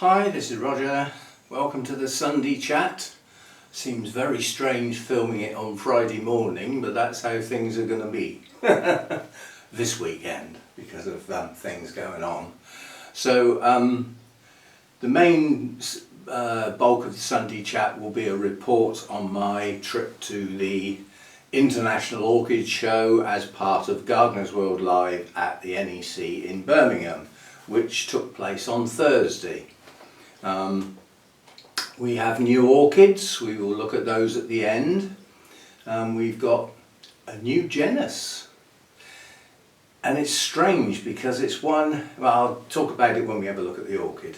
Hi, this is Roger. Welcome to the Sunday chat. Seems very strange filming it on Friday morning, but that's how things are going to be this weekend because of things going on. So the main bulk of the Sunday chat will be a report on my trip to the International Orchid Show as part of Gardeners World Live at the NEC in Birmingham, which took place on Thursday. We have new orchids. We will look at those at the end. We've got a new genus, and it's strange because it's one, well, I'll talk about it when we have a look at the orchid.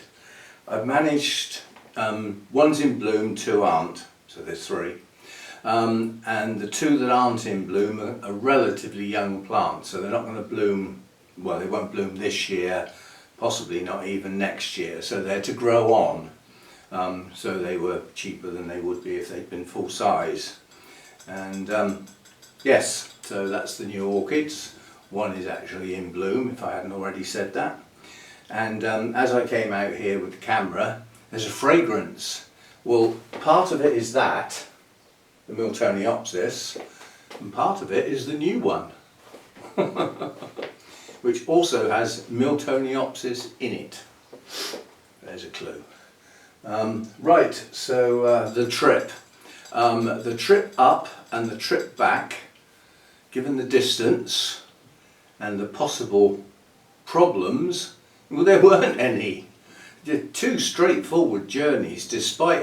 I've managed, one's in bloom, two aren't, so there's three. And the two that aren't in bloom are relatively young plants, so they're not going to bloom, well, they won't bloom this year, possibly not even next year, so they're to grow on. So they were cheaper than they would be if they'd been full size. And yes, so that's the new orchids. One is actually in bloom, if I hadn't already said that. And as I came out here with the camera, there's a fragrance. Well, part of it is that, the Miltoniopsis, and part of it is the new one, which also has Miltoniopsis in it. There's a clue. Right, so the trip up and the trip back, given the distance and the possible problems, well, there weren't any. Two straightforward journeys, despite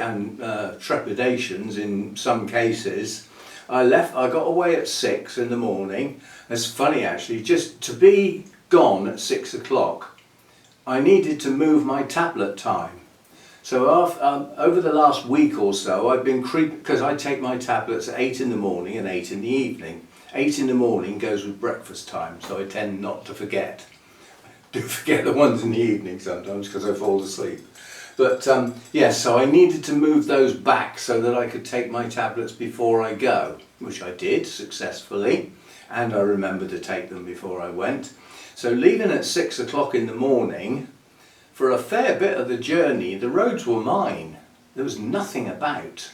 trepidations in some cases. I got away at 6 in the morning. It's funny actually, just to be gone at 6 o'clock, I needed to move my tablet time. So over the last week or so, I've been creeping, because I take my tablets at 8 in the morning and 8 in the evening. 8 in the morning goes with breakfast time, so I tend not to forget. I do forget the ones in the evening sometimes because I fall asleep. But yes, so I needed to move those back so that I could take my tablets before I go, which I did successfully, and I remembered to take them before I went. So leaving at 6 o'clock in the morning, for a fair bit of the journey, the roads were mine. There was nothing about.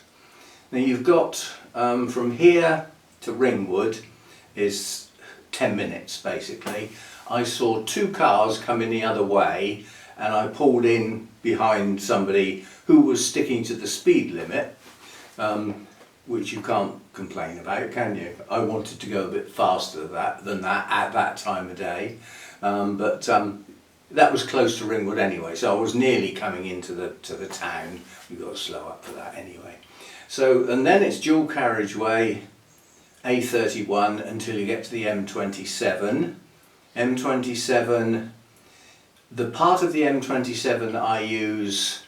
Now you've got, from here to Ringwood is 10 minutes basically. I saw two cars coming the other way and I pulled in behind somebody who was sticking to the speed limit, which you can't complain about, can you? I wanted to go a bit faster than that at that time of day, but that was close to Ringwood anyway, so I was nearly coming into the town. You've got to slow up for that anyway. So, and then it's dual carriageway A31 until you get to the M27. M27, the part of the M27 that I use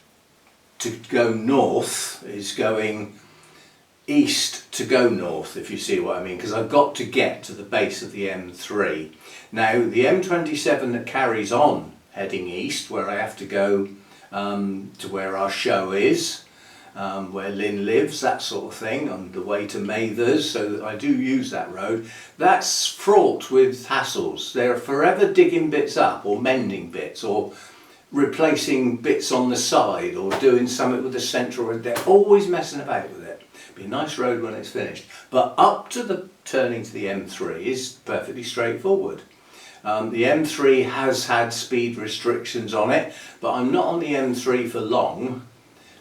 to go north is going east to go north, if you see what I mean, because I've got to get to the base of the M3. Now the M27 that carries on heading east, where I have to go to where our show is, where Lynn lives, that sort of thing, on the way to Mathers, so I do use that road. That's fraught with hassles. They're forever digging bits up or mending bits or replacing bits on the side or doing something with the central. They're always messing about with it. Be a nice road when it's finished, but up to the turning to the M3 is perfectly straightforward. The M3 has had speed restrictions on it, but I'm not on the M3 for long,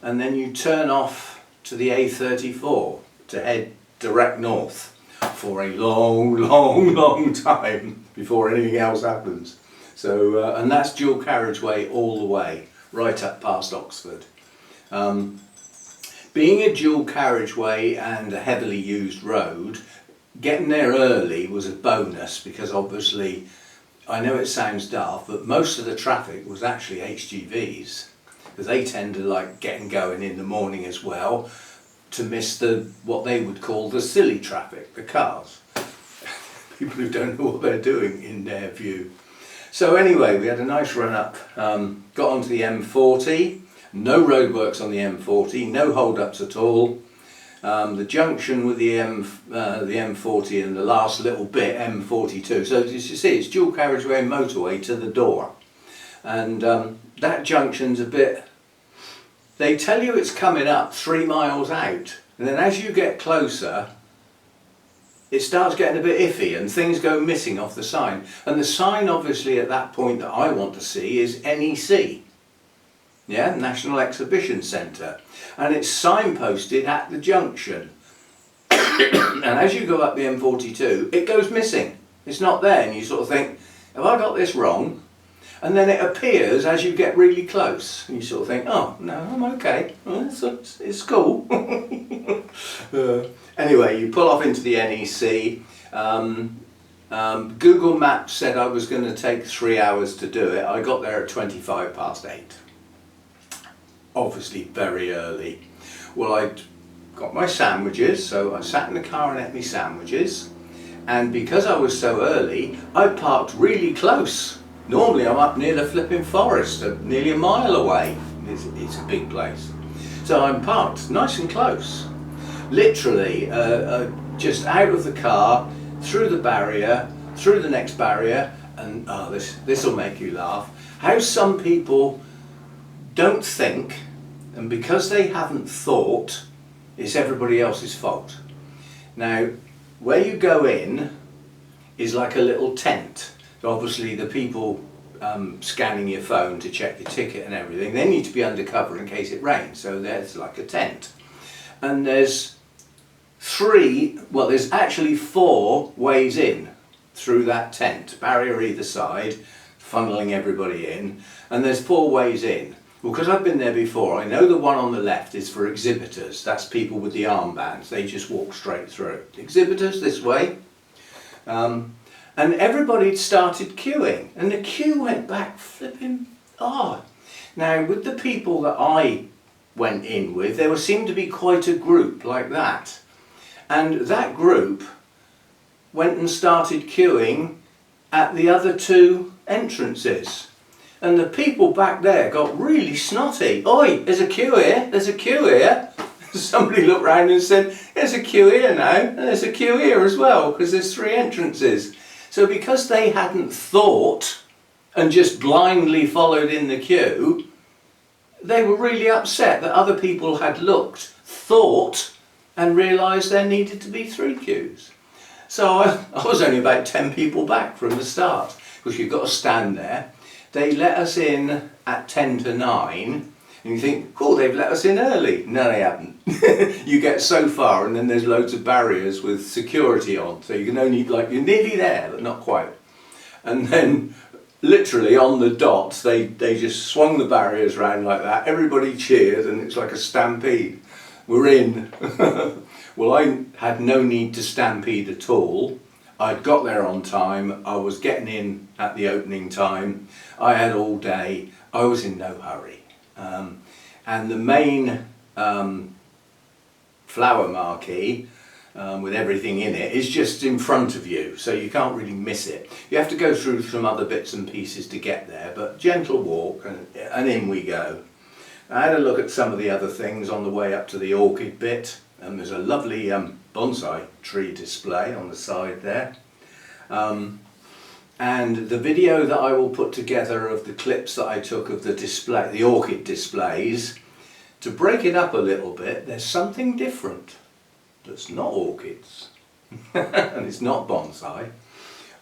and then you turn off to the A34 to head direct north for a long time before anything else happens. So and that's dual carriageway all the way right up past Oxford. Being a dual carriageway and a heavily used road, getting there early was a bonus because obviously, I know it sounds daft, but most of the traffic was actually HGVs because they tend to like getting going in the morning as well to miss what they would call the silly traffic, the cars. People who don't know what they're doing in their view. So anyway, we had a nice run up, got onto the M40. No roadworks on the M40, no hold-ups at all. The junction with the M40 and the last little bit, M42. So as you see, it's dual carriageway and motorway to the door. And that junction's a bit they tell you it's coming up 3 miles out, and then as you get closer, it starts getting a bit iffy and things go missing off the sign. And the sign obviously at that point that I want to see is NEC, yeah, National Exhibition Centre, and it's signposted at the junction. And as you go up the M42, it goes missing. It's not there, and you sort of think, have I got this wrong? And then it appears as you get really close, and you sort of think, oh no, I'm okay, well, it's cool. Anyway, you pull off into the NEC. Google Maps said I was going to take 3 hours to do it. I got there at 8:25. Obviously very early. Well, I'd got my sandwiches, so I sat in the car and ate my sandwiches, and because I was so early, I parked really close. Normally I'm up near the flipping forest, nearly a mile away. It's a big place. So I'm parked nice and close. Literally just out of the car, through the barrier, through the next barrier, and oh, this will make you laugh. How some people don't think, and because they haven't thought, it's everybody else's fault. Now, where you go in is like a little tent. So obviously the people scanning your phone to check your ticket and everything, they need to be undercover in case it rains. So there's like a tent. And there's there's actually 4 ways in through that tent. Barrier either side, funneling everybody in. And there's 4 ways in. Well, because I've been there before, I know the one on the left is for exhibitors. That's people with the armbands. They just walk straight through. Exhibitors this way. And everybody started queuing, and the queue went back flipping hard. Now, with the people that I went in with, there seemed to be quite a group like that. And that group went and started queuing at the other 2 entrances. And the people back there got really snotty. Oi, there's a queue here, there's a queue here. Somebody looked round and said, there's a queue here now, and there's a queue here as well, because there's 3 entrances. So because they hadn't thought and just blindly followed in the queue, they were really upset that other people had looked, thought, and realised there needed to be 3 queues. So I was only about 10 people back from the start, because you've got to stand there. They let us in at 10 to 9, and you think, cool, they've let us in early. No, they haven't. You get so far, and then there's loads of barriers with security on, so you can only, like, you're nearly there, but not quite. And then, literally on the dot, they just swung the barriers around like that. Everybody cheered, and it's like a stampede. We're in. Well, I had no need to stampede at all. I'd got there on time. I was getting in at the opening time. I had all day. I was in no hurry. And the main flower marquee with everything in it is just in front of you, so you can't really miss it. You have to go through some other bits and pieces to get there, but gentle walk and in we go. I had a look at some of the other things on the way up to the orchid bit, and there's a lovely bonsai tree display on the side there. And the video that I will put together of the clips that I took of the display, the orchid displays, to break it up a little bit, there's something different that's not orchids and it's not bonsai.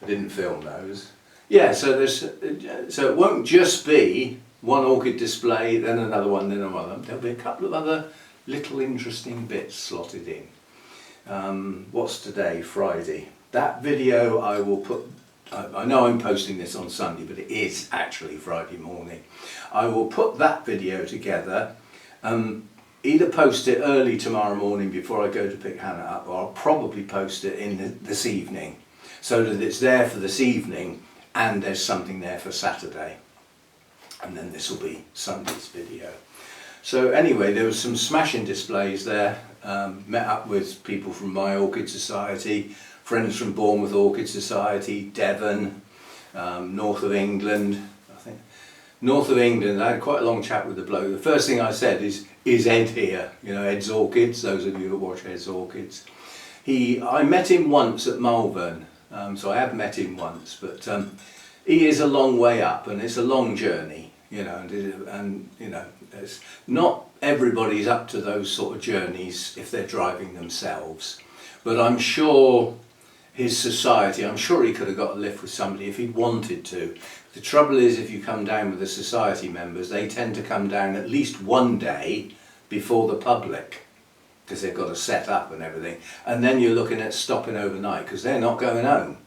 I didn't film those. Yeah, so it won't just be one orchid display, then another one, then another. There'll be a couple of other little interesting bits slotted in. What's today? Friday. That video I will put. I know I'm posting this on Sunday, but it is actually Friday morning. I will put that video together, either post it early tomorrow morning before I go to pick Hannah up, or I'll probably post it in this evening, so that it's there for this evening and there's something there for Saturday. And then this will be Sunday's video. So anyway, there was some smashing displays there. Met up with people from my Orchid Society, friends from Bournemouth Orchid Society, Devon, north of England. I think north of England. I had quite a long chat with the bloke. The first thing I said is Ed here? You know, Ed's Orchids. Those of you that watch Ed's Orchids. I met him once at Malvern, so I have met him once, but he is a long way up and it's a long journey. you know, and you know, it's not everybody's up to those sort of journeys if they're driving themselves, but I'm sure his society, I'm sure he could have got a lift with somebody if he wanted to. The trouble is, if you come down with the society members, they tend to come down at least one day before the public, because they've got to set up and everything, and then you're looking at stopping overnight because they're not going home.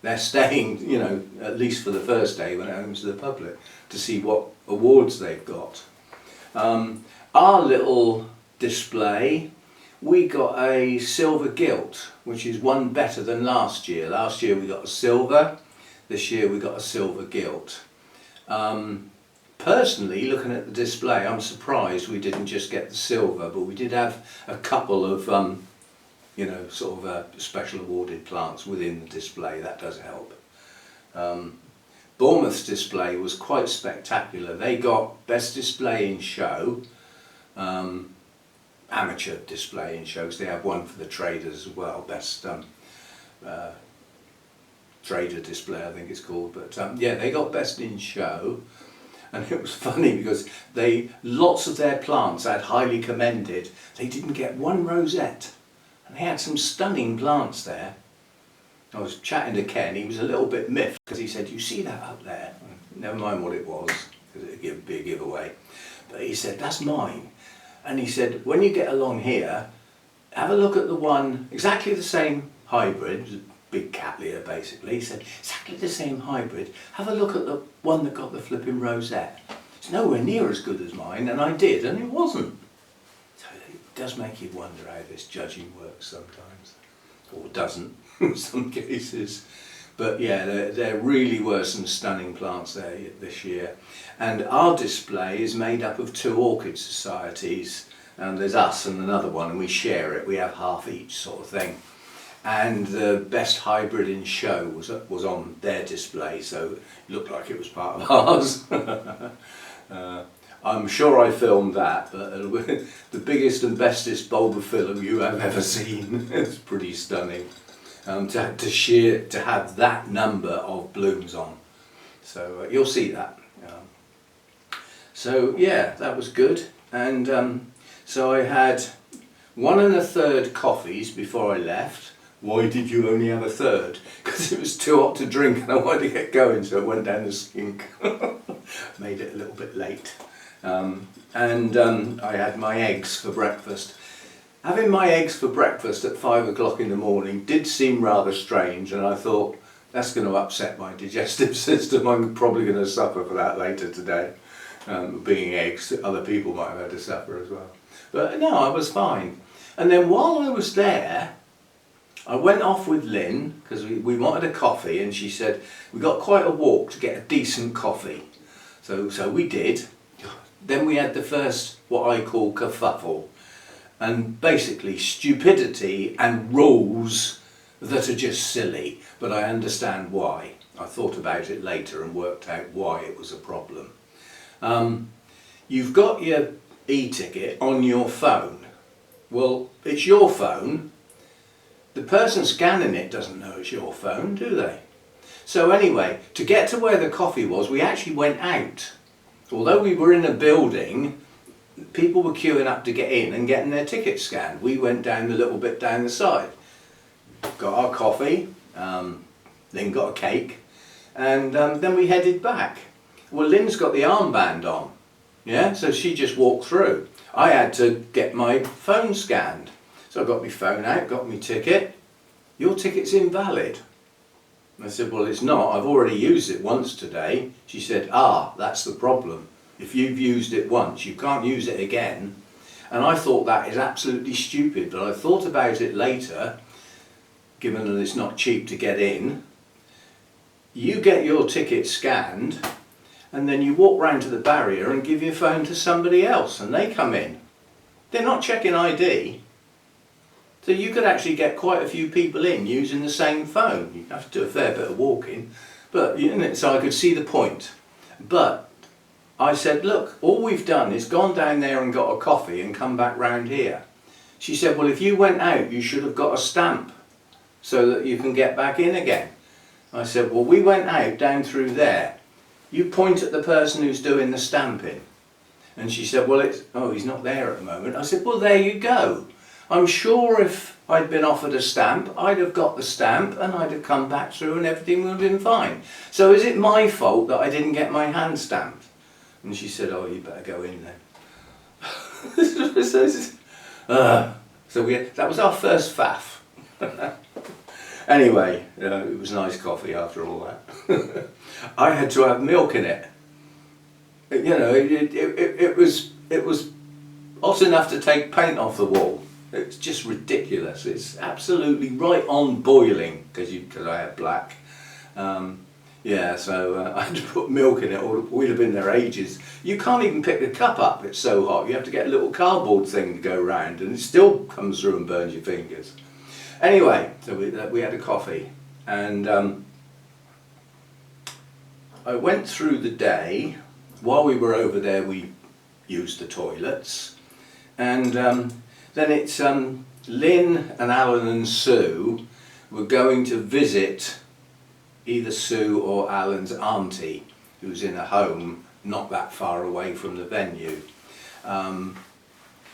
They're staying, you know, at least for the first day when it opens to the public, to see what awards they've got. Our little display, we got a silver gilt, which is one better than last year. Last year we got a silver, this year we got a silver gilt. Personally, looking at the display, I'm surprised we didn't just get the silver, but we did have a couple of you know, sort of special awarded plants within the display. That does help. Bournemouth's display was quite spectacular. They got best display in show, amateur display in shows. They have one for the traders as well, best trader display I think it's called. But yeah, they got best in show. And it was funny because lots of their plants had highly commended. They didn't get one rosette. And they had some stunning plants there. I was chatting to Ken, he was a little bit miffed because he said, "You see that up there?" Never mind what it was, because it would be a giveaway. But he said, "That's mine." And he said, "When you get along here, have a look at the one, exactly the same hybrid, big Cattleya basically." He said, "Exactly the same hybrid. Have a look at the one that got the flipping rosette. It's nowhere near as good as mine." And I did, and it wasn't. So it does make you wonder how this judging works sometimes, or doesn't in some cases. But yeah, there really were some stunning plants there this year. And our display is made up of 2 orchid societies, and there's us and another one, and we share it. We have half each sort of thing. And the best hybrid in show was on their display, so it looked like it was part of ours. I'm sure I filmed that, but the biggest and bestest bulbophyllum you have ever seen. It's pretty stunning. To have that number of blooms on, so you'll see that. So yeah, that was good. And so I had 1 1/3 coffees before I left. Why did you only have 1/3? Because it was too hot to drink and I wanted to get going, so it went down the sink. Made it a little bit late. I had my eggs for breakfast. Having my eggs for breakfast at 5 o'clock in the morning did seem rather strange, and I thought, that's going to upset my digestive system. I'm probably going to suffer for that later today. Being eggs, other people might have had to suffer as well. But no, I was fine. And then while I was there, I went off with Lynn, because we wanted a coffee, and she said, we got quite a walk to get a decent coffee. So we did. Then we had the first, what I call kerfuffle. And basically stupidity and rules that are just silly, but I understand why. I thought about it later and worked out why it was a problem. You've got your e-ticket on your phone. Well, it's your phone. The person scanning it doesn't know it's your phone, do they? So anyway, to get to where the coffee was, we actually went out. Although we were in a building, people were queuing up to get in and getting their tickets scanned. We went down a little bit down the side, got our coffee, then got a cake, and then we headed back. Well, Lynn's got the armband on, yeah, so she just walked through. I had to get my phone scanned. So I got my phone out, got my ticket. "Your ticket's invalid." I said, "Well, it's not. I've already used it once today." She said, "Ah, that's the problem. If you've used it once, you can't use it again." And I thought that is absolutely stupid, but I thought about it later, given that it's not cheap to get in. You get your ticket scanned, and then you walk round to the barrier and give your phone to somebody else, and they come in. They're not checking ID. So you could actually get quite a few people in using the same phone. You have to do a fair bit of walking, but you know, so I could see the point. But I said, "Look, all we've done is gone down there and got a coffee and come back round here." She said, "Well, if you went out, you should have got a stamp so that you can get back in again." I said, "Well, we went out down through there. you point at the person who's doing the stamping. And she said, well, he's not there at the moment. I said, well, there you go. I'm sure if I'd been offered a stamp, I'd have got the stamp and I'd have come back through and everything would have been fine. So is it my fault that I didn't get my hand stamped? And she said, oh, you better go in then. That was our first faff. Anyway, it was nice coffee after all that. I had to have milk in it. You know, it was hot enough to take paint off the wall. It's just ridiculous. It's absolutely right on boiling because I had black. Yeah, so I had to put milk in it, or we'd have been there ages. You can't even pick the cup up, it's so hot. You have to get a little cardboard thing to go round, and it still comes through and burns your fingers. Anyway, so we had a coffee, and I went through the day. While we were over there, we used the toilets, and then it's Lynn and Alan and Sue were going to visit either Sue or Alan's auntie, who's in a home not that far away from the venue.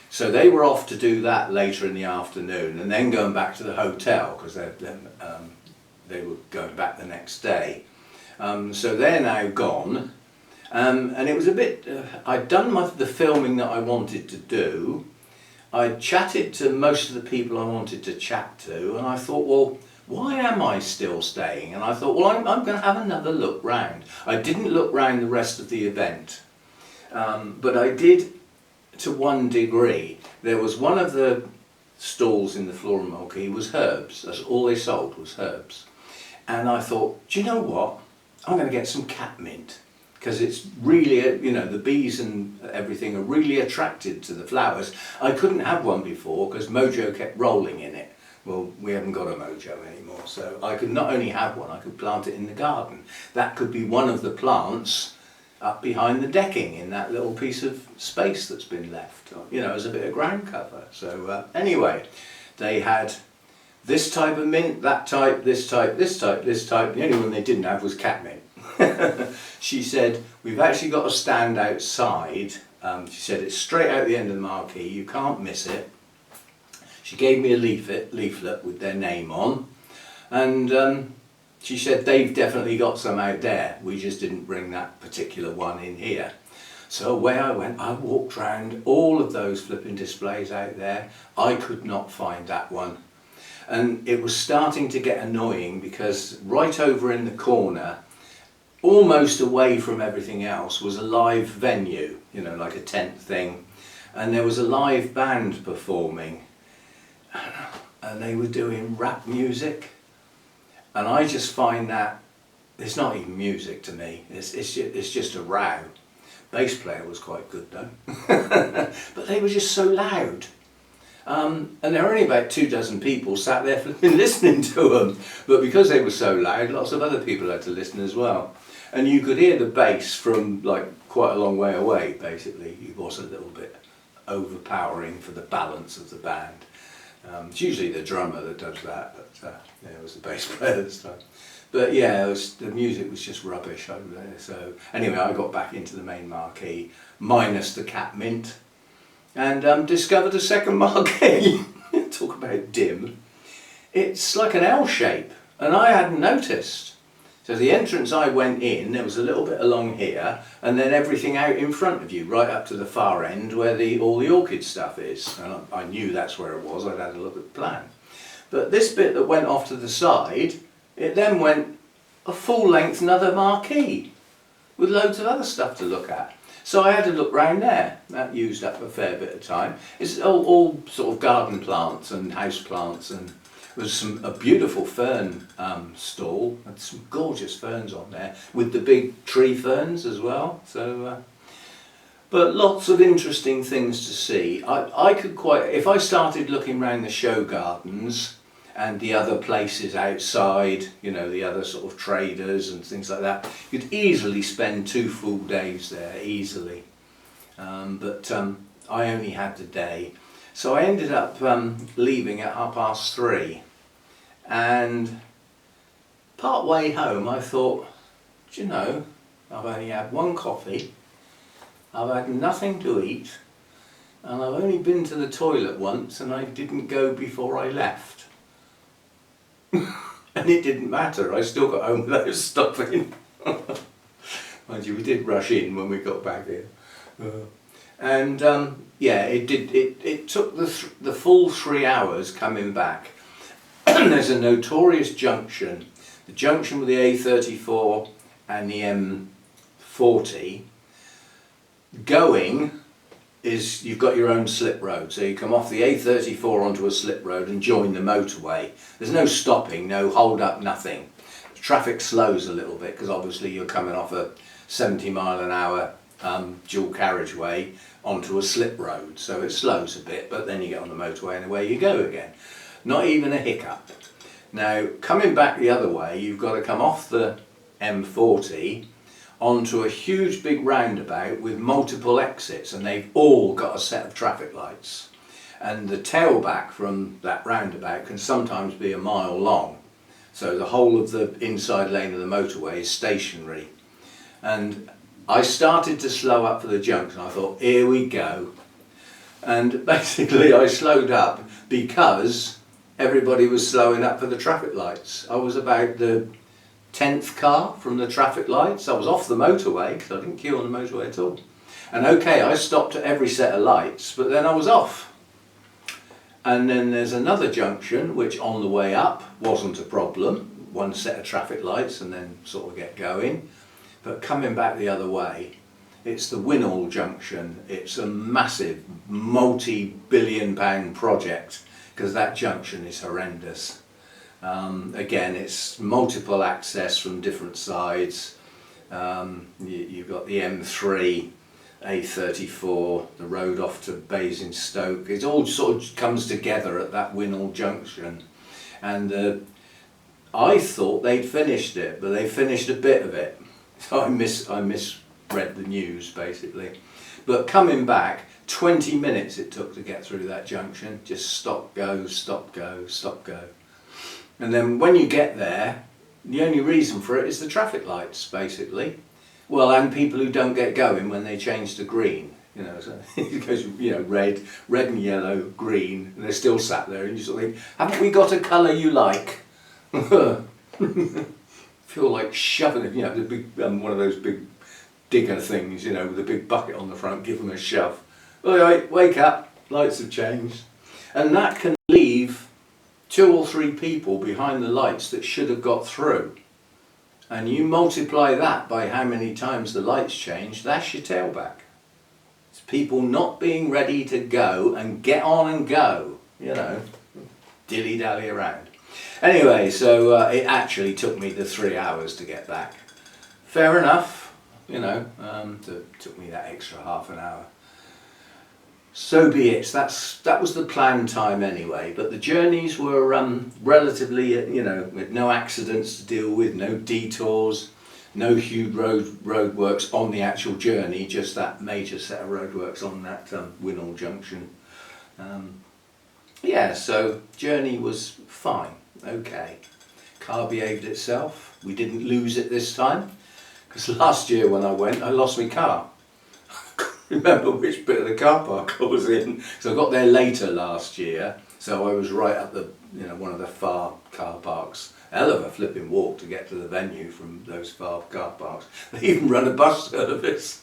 So they were off to do that later in the afternoon, and then going back to the hotel because they were going back the next day. So they're now gone, and it was a bit. I'd done the filming that I wanted to do. I'd chatted to most of the people I wanted to chat to, and I thought, well, why am I still staying? And I thought, well, I'm going to have another look round. I didn't look round the rest of the event, but I did to one degree. There was one of the stalls in the Floral Marquee was herbs. That's all they sold was herbs. And I thought, do you know what? I'm going to get some catmint, because it's really, you know, the bees and everything are really attracted to the flowers. I couldn't have one before because Mojo kept rolling in it. Well, we haven't got a Mojo anymore, so I could not only have one, I could plant it in the garden. That could be one of the plants up behind the decking in that little piece of space that's been left, you know, as a bit of ground cover. So anyway, they had this type of mint, that type, this type, this type, this type. The only one they didn't have was catmint. She said, we've actually got a stand outside. She said, it's straight out the end of the marquee, you can't miss it. She gave me a leaflet with their name on, and she said they've definitely got some out there, we just didn't bring that particular one in here. So away I went. I walked round all of those flipping displays out there. I could not find that one, and it was starting to get annoying because right over in the corner, almost away from everything else, was a live venue, you know, like a tent thing, and there was a live band performing. And they were doing rap music, and I just find that it's not even music to me. It's just a row. Bass player was quite good though, but they were just so loud. And there were only about 24 people sat there listening to them, but because they were so loud, lots of other people had to listen as well. And you could hear the bass from like quite a long way away. Basically, it was a little bit overpowering for the balance of the band. It's usually the drummer that does that, but yeah, it was the bass player this time. But yeah, the music was just rubbish over there. So anyway, I got back into the main marquee, minus the catmint, and discovered a second marquee. Talk about dim. It's like an L shape, and I hadn't noticed. So the entrance I went in, there was a little bit along here, and then everything out in front of you, right up to the far end where all the orchid stuff is. And I knew that's where it was, I'd had a look at the plan. But this bit that went off to the side, it then went a full length another marquee, with loads of other stuff to look at. So I had to look round there. That used up a fair bit of time. It's all sort of garden plants and house plants, and there was a beautiful fern stall. Had some gorgeous ferns on there, with the big tree ferns as well. So, but lots of interesting things to see. I could if I started looking around the show gardens and the other places outside, you know, the other sort of traders and things like that, you could easily spend 2 full days there, easily. But I only had the day. So I ended up leaving at 3:30, and part way home I thought, do you know, I've only had one coffee, I've had nothing to eat, and I've only been to the toilet once and I didn't go before I left. And it didn't matter, I still got home without stopping. Mind you, we did rush in when we got back here. And yeah, it took the full 3 hours coming back. There's a notorious junction, the junction with the A34 and the M40. Going is, you've got your own slip road, so you come off the A34 onto a slip road and join the motorway. There's no stopping, no hold up, nothing. The traffic slows a little bit because obviously you're coming off a 70-mile-an-hour dual carriageway onto a slip road, so it slows a bit, but then you get on the motorway and away you go again. Not even a hiccup. Now, coming back the other way, you've got to come off the M40 onto a huge big roundabout with multiple exits, and they've all got a set of traffic lights. And the tailback from that roundabout can sometimes be a mile long. So the whole of the inside lane of the motorway is stationary. And I started to slow up for the junction. I thought, here we go. And basically I slowed up because everybody was slowing up for the traffic lights. I was about the 10th car from the traffic lights. I was off the motorway because I didn't queue on the motorway at all. And okay, I stopped at every set of lights, but then I was off. And then there's another junction which on the way up wasn't a problem. One set of traffic lights and then sort of get going. But coming back the other way, it's the Winnall junction. It's a massive multi-billion-pound project because that junction is horrendous. Again, it's multiple access from different sides. You've got the M3, A34, the road off to Basingstoke. It all sort of comes together at that Winnall junction. And I thought they'd finished it, but they finished a bit of it. So I misread the news basically. But coming back, 20 minutes it took to get through that junction. Just stop, go, stop, go, stop, go. And then when you get there, the only reason for it is the traffic lights basically. Well, and people who don't get going when they change to green. You know, so it goes, you know, red and yellow, green, and they're still sat there and you sort of think, haven't we got a colour you like? Feel like shoving it, you know, the big, one of those big digger things, you know, with a big bucket on the front, give them a shove. Alright, wake up, lights have changed. And that can leave 2 or 3 people behind the lights that should have got through. And you multiply that by how many times the lights change, that's your tailback. It's people not being ready to go and get on and go, you know, dilly-dally around. Anyway, so it actually took me the 3 hours to get back. Fair enough, you know, it took me that extra half an hour. So be it, that was the planned time anyway, but the journeys were relatively, you know, with no accidents to deal with, no detours, no huge roadworks on the actual journey, just that major set of roadworks on that Winnall junction. Yeah, so journey was fine, okay. Car behaved itself, we didn't lose it this time, because last year when I went, I lost my car. Remember which bit of the car park I was in. So I got there later last year, so I was right at the, you know, one of the far car parks. Hell of a flipping walk to get to the venue from those far car parks. They even run a bus service.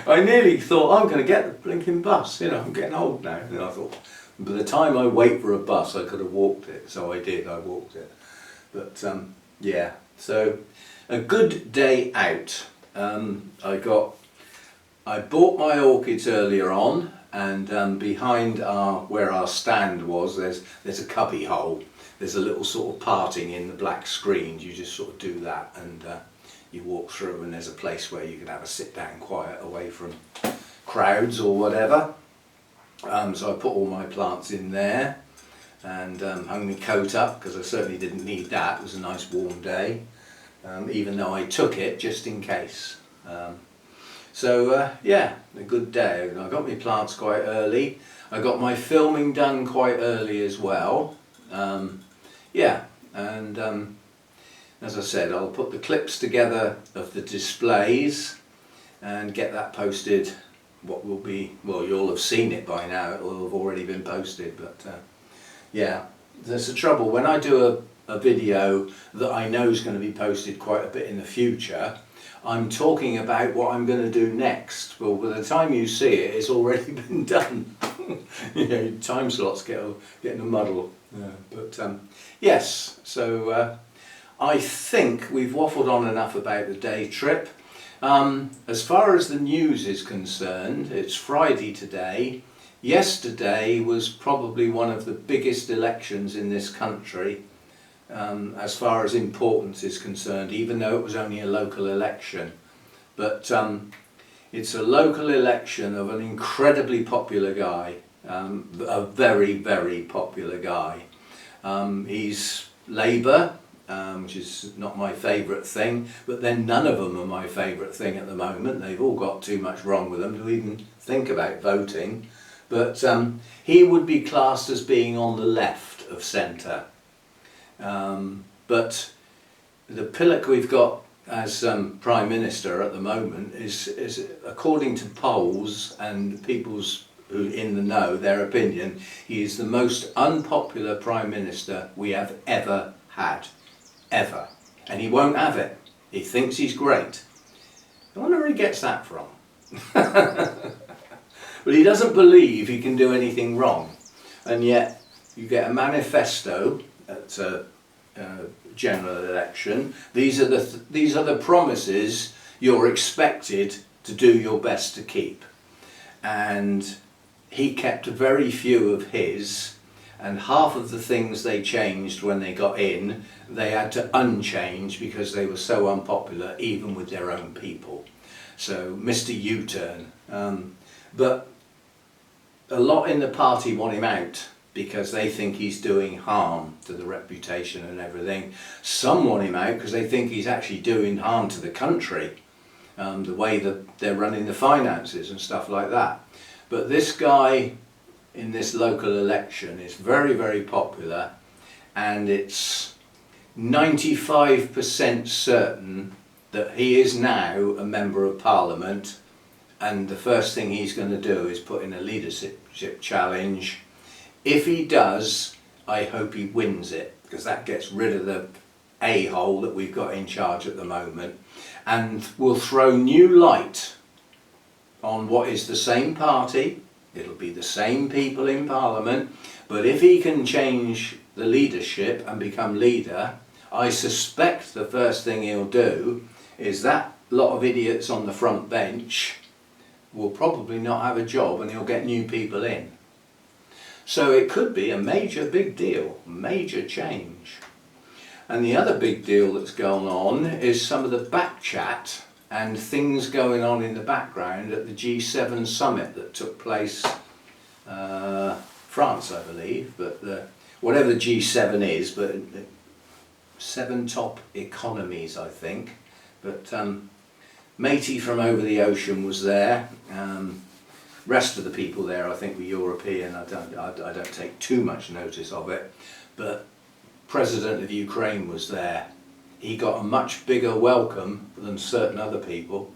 I nearly thought, I'm going to get the blinking bus, you know, I'm getting old now. And I thought, by the time I wait for a bus I could have walked it, so I did, I walked it. But yeah, so a good day out. I bought my orchids earlier on, and behind where our stand was, there's a cubby hole. There's a little sort of parting in the black screens. You just sort of do that, and you walk through, and there's a place where you can have a sit down quiet away from crowds or whatever. So I put all my plants in there, and hung my coat up because I certainly didn't need that. It was a nice warm day, even though I took it just in case. So yeah, a good day. I got my plants quite early. I got my filming done quite early as well. Yeah, and as I said, I'll put the clips together of the displays and get that posted. What will be, well, you'll have seen it by now, it will have already been posted, but yeah, there's the trouble. When I do a video that I know is going to be posted quite a bit in the future, I'm talking about what I'm going to do next. Well, by the time you see it, it's already been done. You know, time slots get in a muddle. Yeah, but yes, so I think we've waffled on enough about the day trip. As far as the news is concerned, it's Friday today. Yesterday was probably one of the biggest elections in this country, as far as importance is concerned, even though it was only a local election. But it's a local election of an incredibly popular guy, a very, very popular guy. He's Labour, which is not my favourite thing, but then none of them are my favourite thing at the moment. They've all got too much wrong with them to even think about voting. But he would be classed as being on the left of centre. But the pillock we've got as Prime Minister at the moment is according to polls and people's who in the know, their opinion, he is the most unpopular Prime Minister we have ever had. Ever. And he won't have it. He thinks he's great. I wonder where he gets that from. But he doesn't believe he can do anything wrong. And yet you get a manifesto at a general election. These are the promises you're expected to do your best to keep. And he kept very few of his, and half of the things they changed when they got in, they had to unchange because they were so unpopular even with their own people. So Mr. U-turn. But a lot in the party want him out because they think he's doing harm to the reputation and everything. Some want him out because they think he's actually doing harm to the country, the way that they're running the finances and stuff like that. But this guy in this local election is very, very popular, and it's 95% certain that he is now a Member of Parliament, and the first thing he's going to do is put in a leadership challenge. If he does, I hope he wins it, because that gets rid of the a-hole that we've got in charge at the moment, and will throw new light on what is the same party. It'll be the same people in Parliament, but if he can change the leadership and become leader, I suspect the first thing he'll do is that lot of idiots on the front bench will probably not have a job, and he'll get new people in. So it could be a major big deal, major change. And the other big deal that's going on is some of the back chat and things going on in the background at the G7 summit that took place, France I believe, but whatever the G7 is, but 7 top economies I think. But matey from over the ocean was there. Rest of the people there I think were European. I don't take too much notice of it, but President of Ukraine was there. He got a much bigger welcome than certain other people,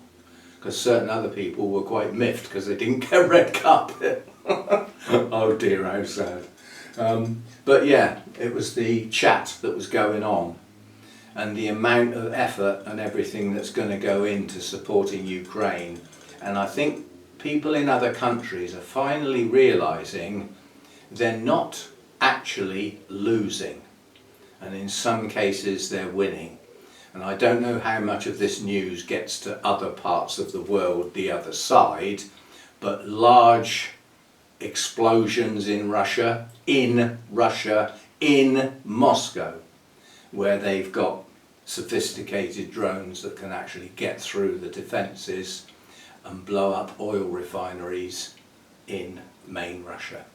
because certain other people were quite miffed because they didn't get red carpet. Oh dear, how sad. But yeah, it was the chat that was going on, and the amount of effort and everything that's going to go into supporting Ukraine. And I think people in other countries are finally realising they're not actually losing. And in some cases they're winning. And I don't know how much of this news gets to other parts of the world, the other side, but large explosions in Russia, in Moscow, where they've got sophisticated drones that can actually get through the defences and blow up oil refineries in main Russia.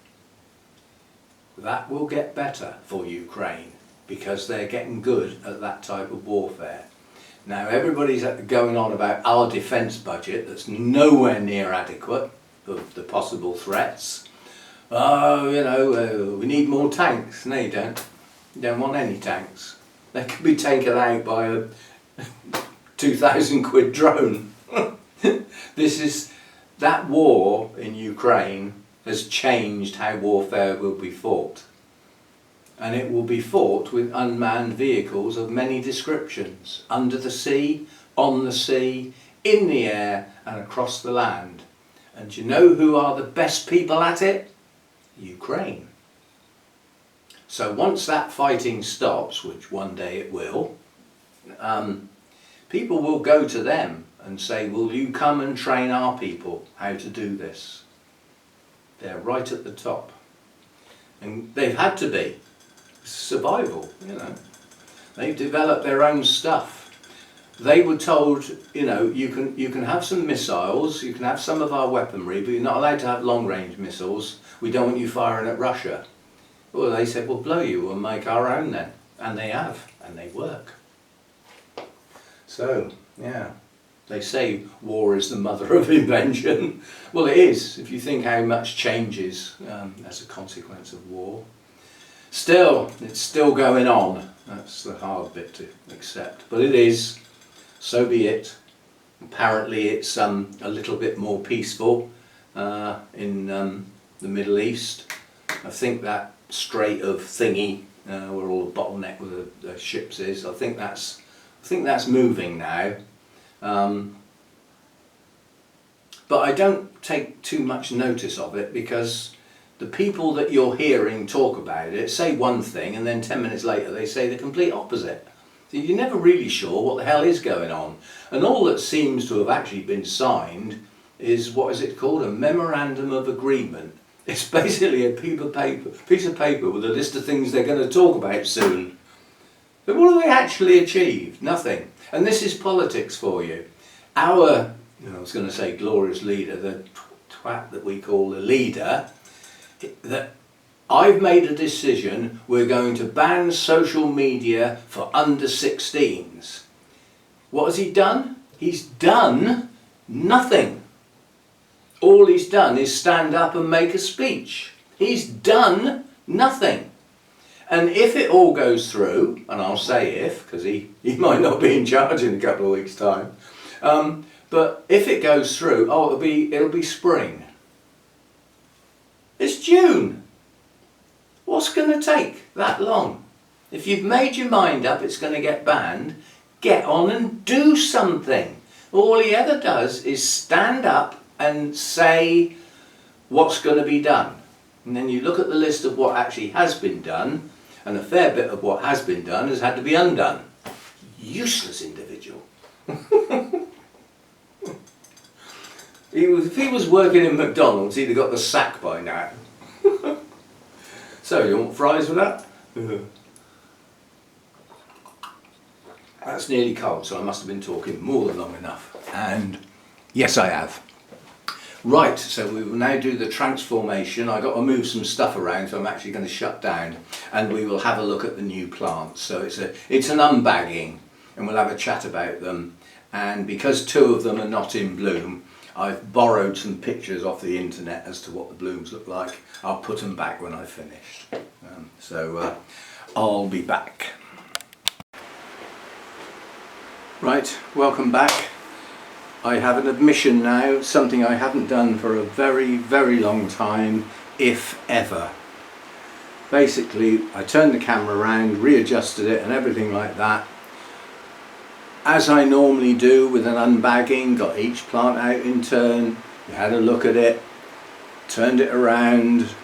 That will get better for Ukraine, because they're getting good at that type of warfare. Now everybody's going on about our defence budget that's nowhere near adequate for the possible threats. Oh, you know, we need more tanks. No, you don't. You don't want any tanks. they could be taken out by a 2,000 quid drone. That war in Ukraine has changed how warfare will be fought. And it will be fought with unmanned vehicles of many descriptions, under the sea, on the sea, in the air and across the land. And do you know who are the best people at it? Ukraine. So once that fighting stops, which one day it will, people will go to them and say, will you come and train our people how to do this? They're right at the top. And they've had to be. Survival, you know. They've developed their own stuff. They were told, you know, you can have some missiles, you can have some of our weaponry, but you're not allowed to have long-range missiles. We don't want you firing at Russia. Well, they said, we'll blow you, we'll make our own then. And they have, and they work. So, yeah, they say war is the mother of invention. Well, it is, if you think how much changes as a consequence of war. Still, it's still going on. That's the hard bit to accept. But it is, so be it. Apparently it's a little bit more peaceful in the Middle East. I think that strait of thingy, where all the bottleneck with the ships is, I think that's moving now. But I don't take too much notice of it, because the people that you're hearing talk about it say one thing and then 10 minutes later they say the complete opposite. So you're never really sure what the hell is going on. And all that seems to have actually been signed is, what is it called? A memorandum of agreement. It's basically a piece of paper with a list of things they're going to talk about soon. But what have they actually achieved? Nothing. And this is politics for you. Our, I was going to say glorious leader, the twat that we call the leader, that I've made a decision, we're going to ban social media for under 16s. What has he done? He's done nothing. All he's done is stand up and make a speech. He's done nothing. And if it all goes through, and I'll say if, because he might not be in charge in a couple of weeks' time, but if it goes through, it'll be spring. It's June. What's going to take that long? If you've made your mind up it's going to get banned, get on and do something. All he ever does is stand up and say what's going to be done. And then you look at the list of what actually has been done, and a fair bit of what has been done has had to be undone. Useless individual. If he was working in McDonald's, he'd have got the sack by now. So, you want fries with that? That's nearly cold, so I must have been talking more than long enough. And yes, I have. Right, so we will now do the transformation. I've got to move some stuff around, so I'm actually going to shut down. And we will have a look at the new plants. So it's an unbagging, and we'll have a chat about them. And because two of them are not in bloom, I've borrowed some pictures off the internet as to what the blooms look like. I'll put them back when I've finished. So I'll be back. Right, welcome back. I have an admission now, something I haven't done for a very, very long time, if ever. Basically, I turned the camera around, readjusted it and everything like that. As I normally do with an unbagging, got each plant out in turn, had a look at it, turned it around,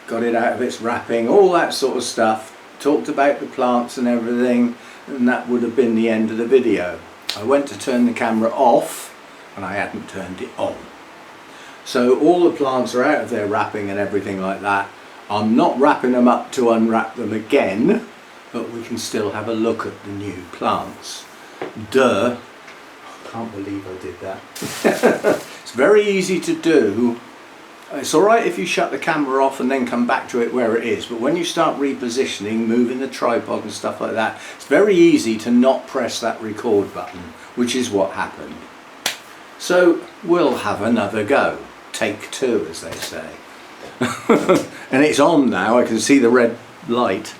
got it out of its wrapping, all that sort of stuff, talked about the plants and everything, and that would have been the end of the video. I went to turn the camera off and I hadn't turned it on. So all the plants are out of their wrapping and everything like that. I'm not wrapping them up to unwrap them again, but we can still have a look at the new plants. Duh. I can't believe I did that. It's very easy to do. It's alright if you shut the camera off and then come back to it where it is, but when you start repositioning, moving the tripod and stuff like that, it's very easy to not press that record button, which is what happened. So we'll have another go. Take two, as they say. And it's on now, I can see the red light.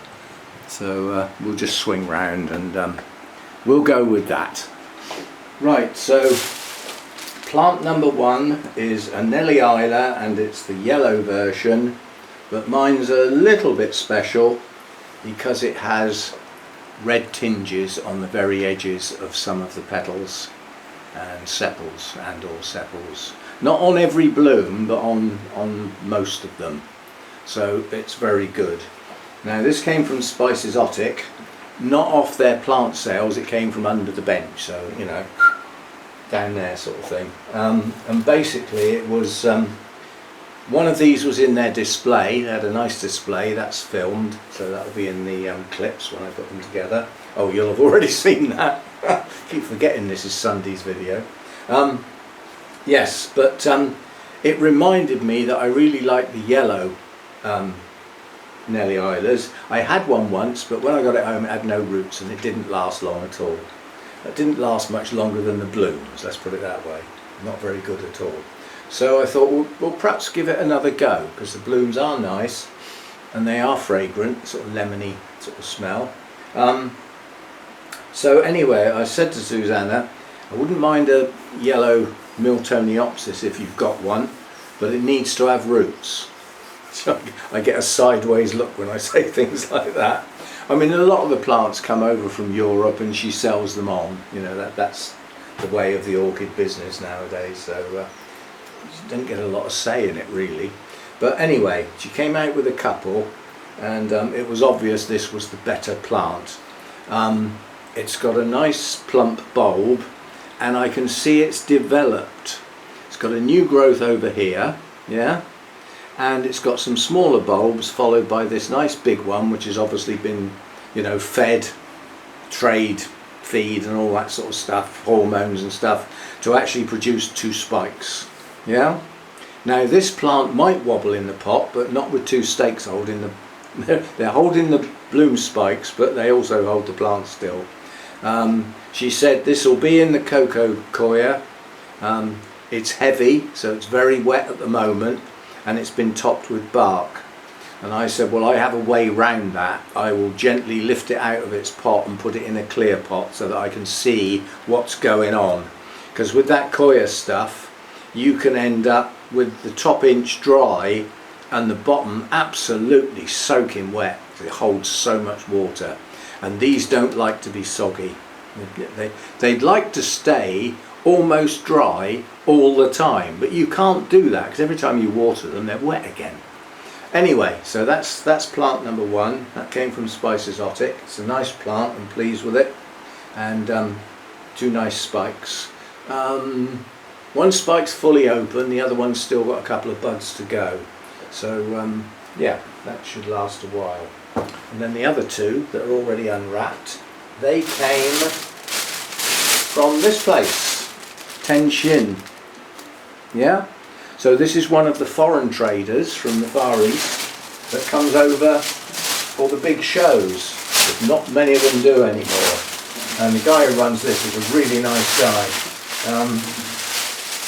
So we'll just swing round and we'll go with that. Right, so plant number 1 is a Nellie Isla, and it's the yellow version, but mine's a little bit special because it has red tinges on the very edges of some of the petals and sepals and or sepals. Not on every bloom, but on most of them. So it's very good. Now this came from Spice Exotic, not off their plant sales, it came from under the bench, so you know, down there sort of thing. And basically it was, one of these was in their display. They had a nice display, that's filmed, so that'll be in the clips when I put them together. Oh, you'll have already seen that. Keep forgetting this is Sunday's video. Yes, but it reminded me that I really like the yellow Nellie Islas. I had one once, but when I got it home it had no roots and it didn't last long at all. It didn't last much longer than the blooms, let's put it that way. Not very good at all. So I thought, well perhaps give it another go, because the blooms are nice and they are fragrant, sort of lemony sort of smell. So anyway, I said to Susanna, I wouldn't mind a yellow Miltoniopsis if you've got one, but it needs to have roots. So I get a sideways look when I say things like that. I mean, a lot of the plants come over from Europe and she sells them on. You know, that's the way of the orchid business nowadays. So she didn't get a lot of say in it really. But anyway, she came out with a couple, and it was obvious this was the better plant. It's got a nice plump bulb, and I can see it's developed. It's got a new growth over here, yeah, and it's got some smaller bulbs followed by this nice big one, which has obviously been, you know, fed, feed and all that sort of stuff, hormones and stuff, to actually produce 2 spikes, yeah. Now this plant might wobble in the pot, but not with 2 stakes holding the they're holding the bloom spikes, but they also hold the plant still. She said this will be in the cocoa coir. It's heavy, so it's very wet at the moment, and it's been topped with bark. And I said, well, I have a way round that. I will gently lift it out of its pot and put it in a clear pot so that I can see what's going on. Because with that coir stuff, you can end up with the top inch dry and the bottom absolutely soaking wet. It holds so much water, and these don't like to be soggy. They'd like to stay almost dry all the time, but you can't do that because every time you water them they're wet again. Anyway, so that's plant number 1. That came from Spice Exotic. It's a nice plant, I'm pleased with it, and 2 nice spikes. One spike's fully open, the other one's still got a couple of buds to go. So yeah, that should last a while. And then the other 2 that are already unwrapped, they came from this place, Ten Shin. Yeah? So this is one of the foreign traders from the Far East that comes over for the big shows, but not many of them do anymore. And the guy who runs this is a really nice guy.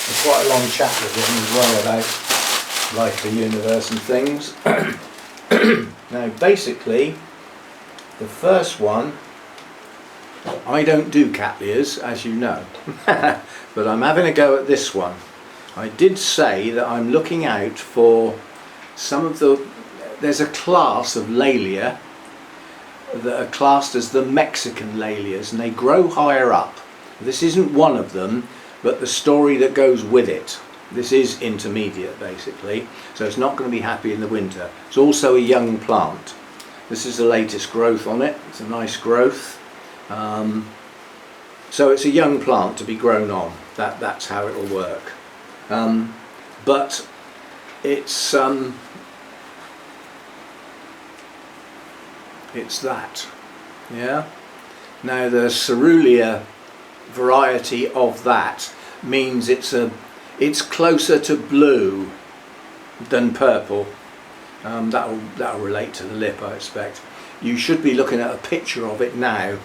There's quite a long chat with him as well about life, the universe and things. Now basically, the first one, I don't do Cattleyas, as you know, but I'm having a go at this one. I did say that I'm looking out for some of there's a class of Laelia that are classed as the Mexican Laelias, and they grow higher up. This isn't one of them, but the story that goes with it. This is intermediate basically, so it's not going to be happy in the winter. It's also a young plant. This is the latest growth on it. It's a nice growth. So it's a young plant to be grown on. That's how it will work. But it's that, yeah. Now the Cerulean variety of that means it's closer to blue than purple. That'll relate to the lip, I expect. You should be looking at a picture of it now.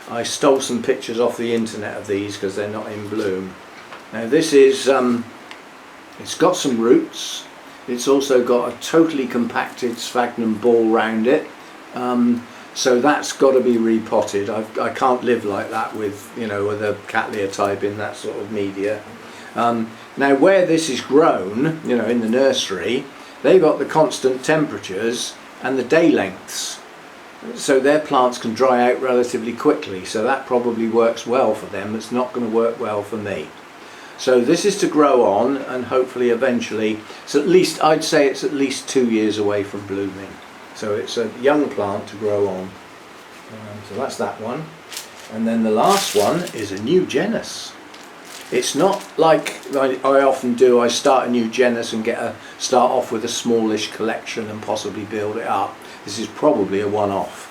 I stole some pictures off the internet of these because they're not in bloom. Now this is it's got some roots. It's also got a totally compacted sphagnum ball round it. So that's got to be repotted. I can't live like that with, you know, with a Cattleya type in that sort of media. Now where this is grown, you know, in the nursery, they've got the constant temperatures and the day lengths, so their plants can dry out relatively quickly, so that probably works well for them. It's not going to work well for me. So this is to grow on, and hopefully eventually, so at least, I'd say it's at least 2 years away from blooming. So it's a young plant to grow on. So that's that one. And then the last one is a new genus. It's not like I often do, I start a new genus and start off with a smallish collection and possibly build it up. This is probably a one-off.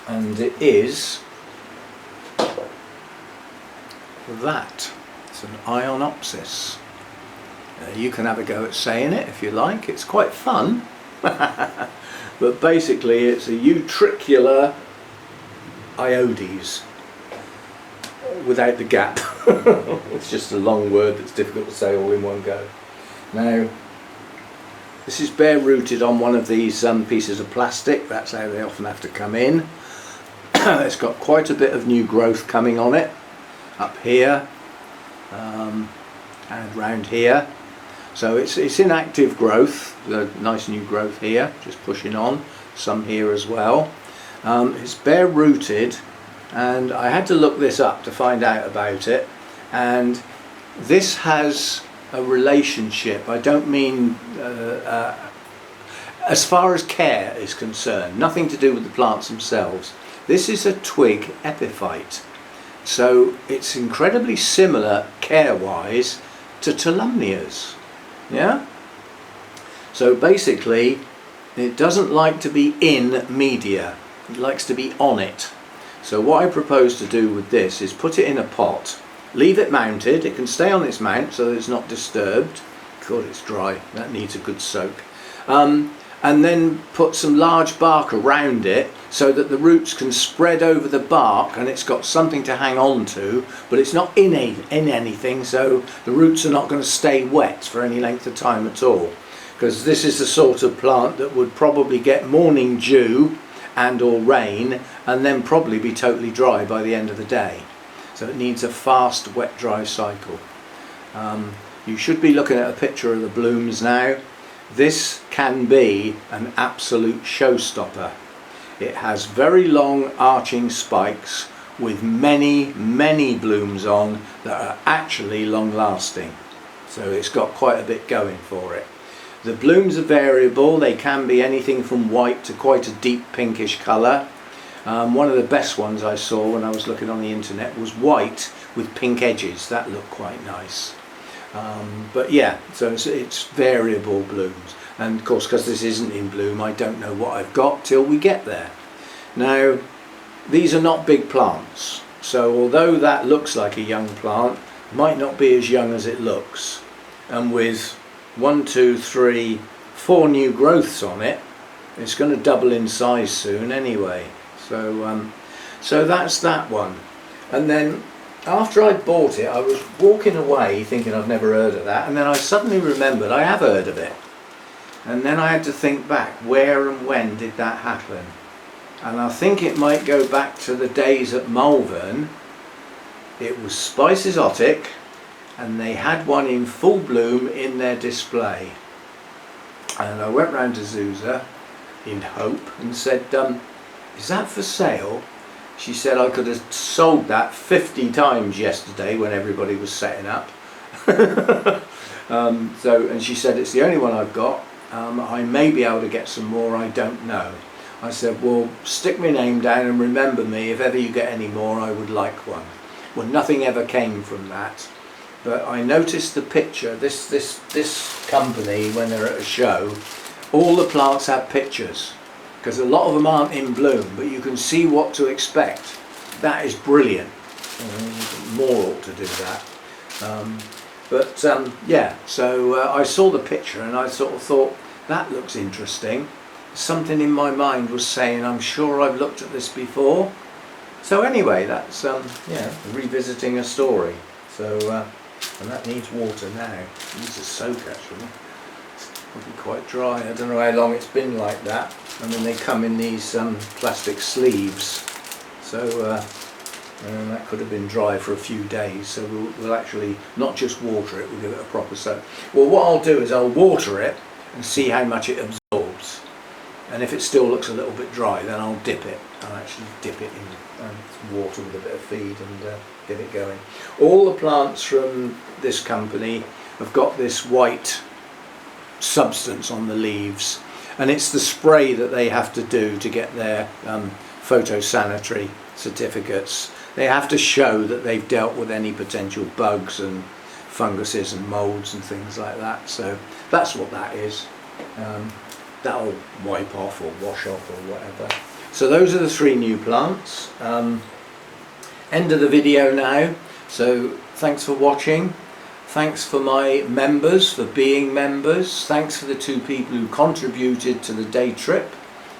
And it is that. It's an Ionopsis. You can have a go at saying it if you like, it's quite fun. But basically it's a Utricular Iodes, without the gap. It's just a long word that's difficult to say all in one go. Now this is bare rooted on one of these pieces of plastic. That's how they often have to come in. It's got quite a bit of new growth coming on it, up here and round here. So it's in active growth, the nice new growth here, just pushing on, some here as well. It's bare rooted, and I had to look this up to find out about it, and this has a relationship. I don't mean as far as care is concerned, nothing to do with the plants themselves. This is a twig epiphyte, so it's incredibly similar care wise to Tolumnias. Yeah, so basically it doesn't like to be in media, it likes to be on it. So what I propose to do with this is put it in a pot, leave it mounted. It can stay on its mount so that it's not disturbed. God, it's dry, that needs a good soak. And then put some large bark around it so that the roots can spread over the bark, and it's got something to hang on to, but it's not in anything, so the roots are not going to stay wet for any length of time at all, because this is the sort of plant that would probably get morning dew and or rain and then probably be totally dry by the end of the day. So it needs a fast wet dry cycle. You should be looking at a picture of the blooms now. This can be an absolute showstopper. It has very long arching spikes with many blooms on that are actually long lasting. So it's got quite a bit going for it. The blooms are variable. They can be anything from white to quite a deep pinkish colour. One of the best ones I saw when I was looking on the internet was white with pink edges. That looked quite nice. But yeah, so it's variable blooms, and of course because this isn't in bloom I don't know what I've got till we get there. Now these are not big plants, so although that looks like a young plant, it might not be as young as it looks, and with 1, 2, 3, 4 new growths on it, it's going to double in size soon anyway. So so that's that one. And then after I bought it, I was walking away thinking I've never heard of that, and then I suddenly remembered I have heard of it. And then I had to think back, where and when did that happen? And I think it might go back to the days at Malvern. It was Spice Exotic, and they had one in full bloom in their display. And I went round to Zuza in Hope and said, is that for sale? She said I could have sold that 50 times yesterday when everybody was setting up. And she said it's the only one I've got. I may be able to get some more, I don't know. I said, well, stick my name down and remember me, if ever you get any more I would like one. Well, nothing ever came from that, but I noticed the picture. This company, when they're at a show, all the plants have pictures, because a lot of them aren't in bloom, but you can see what to expect. That is brilliant. More ought to do that. Yeah, so I saw the picture and I sort of thought, that looks interesting. Something in my mind was saying, I'm sure I've looked at this before. So anyway, that's yeah, revisiting a story. So and that needs water now. It needs a soak actually. It's probably quite dry. I don't know how long it's been like that. I mean, they come in these plastic sleeves, so that could have been dry for a few days, so we'll actually not just water it, we'll give it a proper soak. Well, what I'll do is I'll water it and see how much it absorbs, and if it still looks a little bit dry, then I'll dip it. I'll actually dip it in water with a bit of feed and get it going. All the plants from this company have got this white substance on the leaves, and it's the spray that they have to do to get their photosanitary certificates. They have to show that they've dealt with any potential bugs and funguses and moulds and things like that, so that's what that is. That'll wipe off or wash off or whatever. So those are the 3 new plants. End of the video now, so thanks for watching. Thanks for my members for being members. Thanks for the 2 people who contributed to the day trip.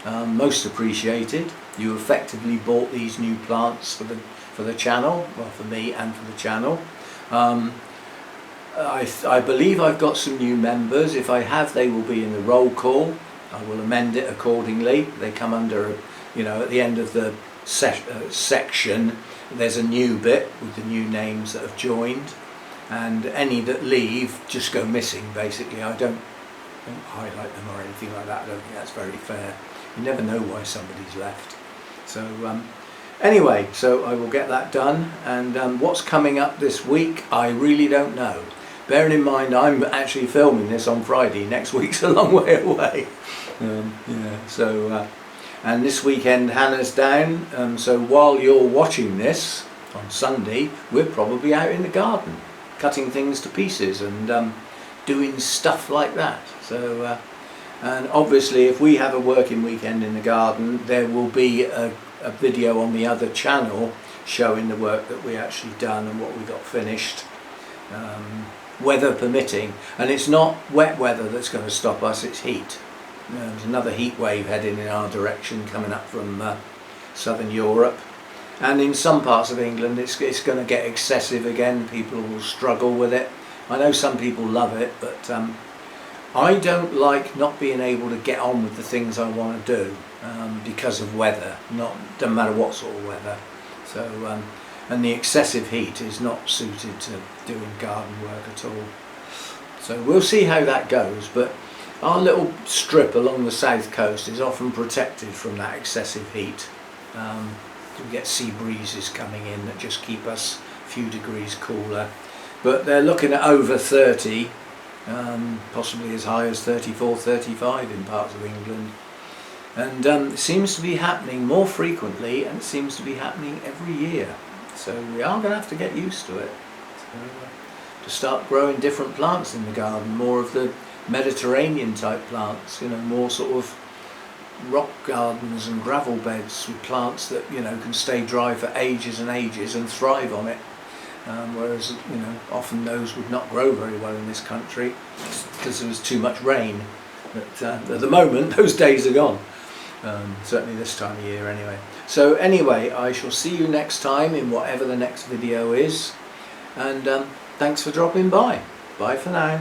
Most appreciated. You effectively bought these new plants for the channel, well, for me and for the channel. I believe I've got some new members. If I have, they will be in the roll call. I will amend it accordingly. They come under, you know, at the end of the section, there's a new bit with the new names that have joined, and any that leave just go missing, basically. I don't highlight them or anything like that. I don't think that's very fair. You never know why somebody's left. So anyway, so I will get that done, and what's coming up this week, I really don't know. Bearing in mind I'm actually filming this on Friday, next week's a long way away. Yeah, so and this weekend Hannah's down, so while you're watching this on Sunday, we're probably out in the garden cutting things to pieces and doing stuff like that. So and obviously if we have a working weekend in the garden, there will be a video on the other channel showing the work that we actually done and what we got finished, weather permitting. And it's not wet weather that's going to stop us, it's heat. There's another heat wave heading in our direction coming up from southern Europe, and in some parts of England it's going to get excessive again. People will struggle with it. I know some people love it, but I don't like not being able to get on with the things I want to do because of weather. Doesn't matter what sort of weather. So and the excessive heat is not suited to doing garden work at all. So we'll see how that goes, but our little strip along the south coast is often protected from that excessive heat. We get sea breezes coming in that just keep us a few degrees cooler, but they're looking at over 30, possibly as high as 34, 35 in parts of England, and it seems to be happening more frequently, and it seems to be happening every year. So we are going to have to get used to it, to start growing different plants in the garden, more of the Mediterranean type plants, you know, more sort of rock gardens and gravel beds with plants that, you know, can stay dry for ages and ages and thrive on it, whereas, you know, often those would not grow very well in this country because there was too much rain. But at the moment those days are gone, certainly this time of year anyway. So anyway, I shall see you next time in whatever the next video is, and thanks for dropping by. Bye for now.